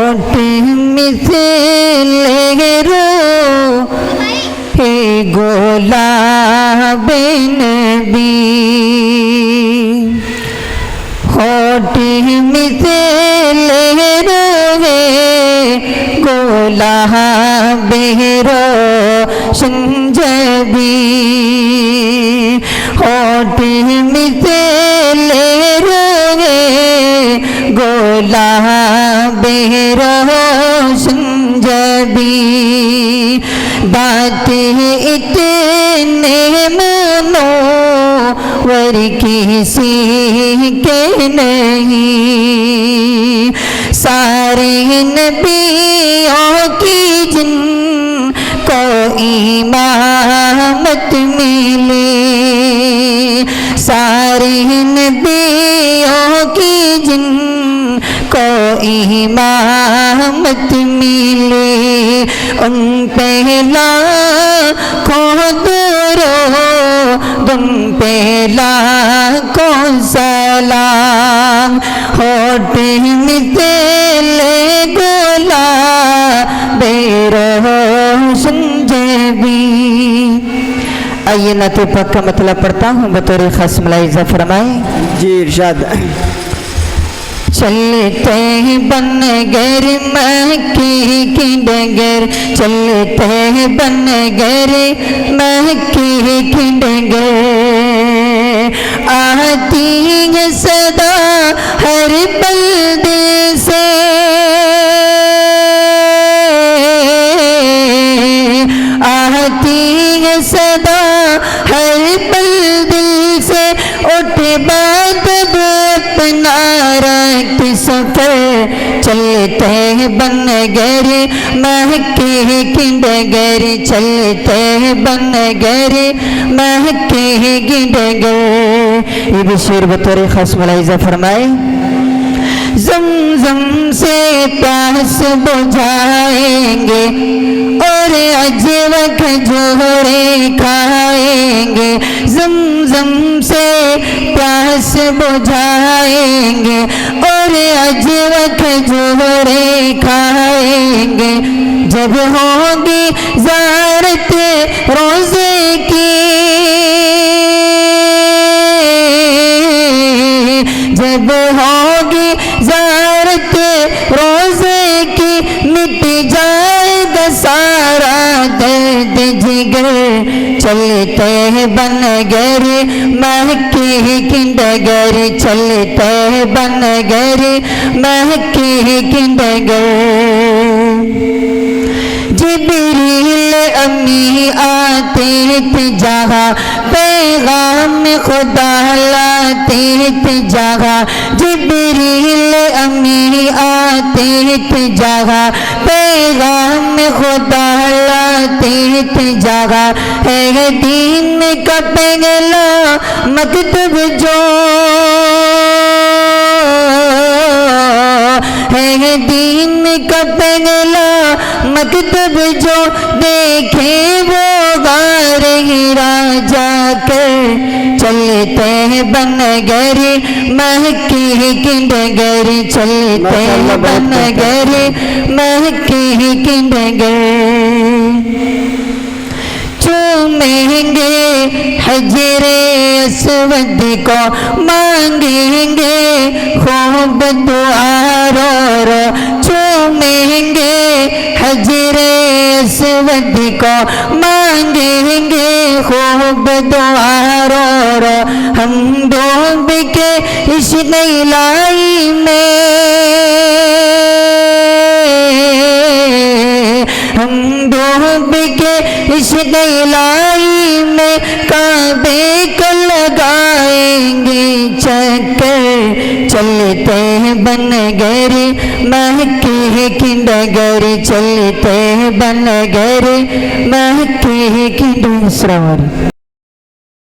ہوٹ مثل روح گلاب نبی، ہوٹ مثل روح گلاب روشن جبی، ہوٹ مثل روح گلاب روشن جبی، بات اتنے منور کسی کے نہیں، سارے نبیوں کی جن کو امامت ملی، سارے نبیوں کی جن کو امامت ملی، ان پہ لاکھوں درود، ان پہ لاکھوں سلام، ہوٹ مثل گلاب روشن جبی۔ آئیے نعت پاک کا مطلب پڑھتا ہوں، بطور خاص ملاحظہ فرمائیں۔ جی ارشاد۔ چلتے ہیں بن گر مکی کی ڈگر، چلتے ہیں بن گر مکی کی ڈگر، آتی ہے صدا ہر بلدے سے، آتی ہے صدا ہر بلدے سے، اٹھ بات اپنا رکھ سفر، چلتے ہیں بن گر مکی کی ڈگر، چلتے ہیں بن گر مکی کی ڈگر۔ یہ بھی شعر بطور خاص ملاحظہ فرمائے۔ زمزم سے پیاس بجھائیں گے اور عجب کھجورے کھائیں گے، زمزم سے پیاس بجھائیں گے اور عجب کھجورے کھائیں گے، جب ہوگی زیارت روزے کی، جب ہوگی زیارت روزے کی، مٹ جائے گا سارا درد جگر، چلتے ہیں بن گر مکی کی ڈگر، چلتے ہیں بن گر مکی کی ڈگر۔ جبریل امی آتے تھے جہاں، پیغام خدا لاتے تھے جہاں، جبریل امی آتے تھے جہاں، پیغام خدا لاتے تھے جہاں، ہے دین کا پہلا مکتب جو، ہے دین کا پہلا مکتب جو، دیکھے وہ غار ہرا جا کر، چلتے ہیں بن گر مکی کی ڈگر، چلتے ہیں بن گر مکی کی ڈگر، چومیں گے حجر اسود کو، مانگیں گے خوب دعا رو رو، چومیں گے حجر اسود کو، مانگیں گے خوب دعا رو رو، ہم ڈوب کے اس نیلائی میں، ہم ڈوب کے اس نیلائی میں، کعبے کو لگائیں گے چکر، چلتے ہیں بن گر مکی کی ڈگر، چلتے ہیں بن گر مکی کی ڈگر۔